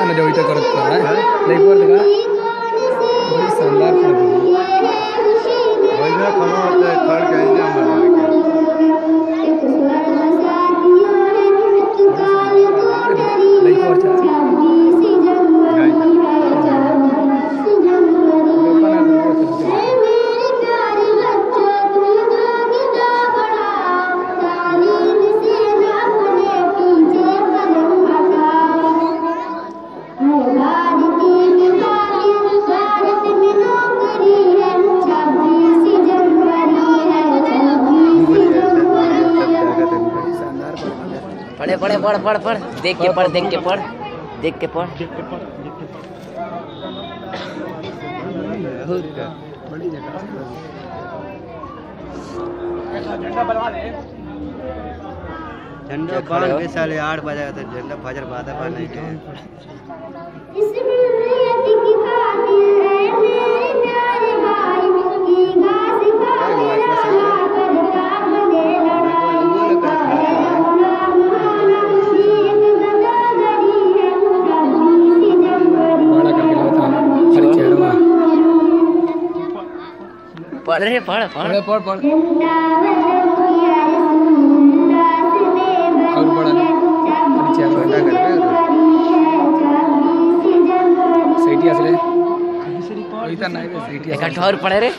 ना जो इतना करता है लाइक पर देखा बड़ी शानदार पड़ती वही ना खाना होता है खड़ के इंजन बना के लाइक और चाचा पढ़े पढ़े पढ़ पढ़ पढ़ देख के पढ़ देख के पढ़ देख के पढ़ बड़ी जगह झंडा बनवा ले झंडा बांध के साले 8 बजे तो झंडा फजर बाद नहीं के पढ़ रहे पढ़ पढ़ पढ़ पढ़ और बड़ा सही असले एक और पढ़े रे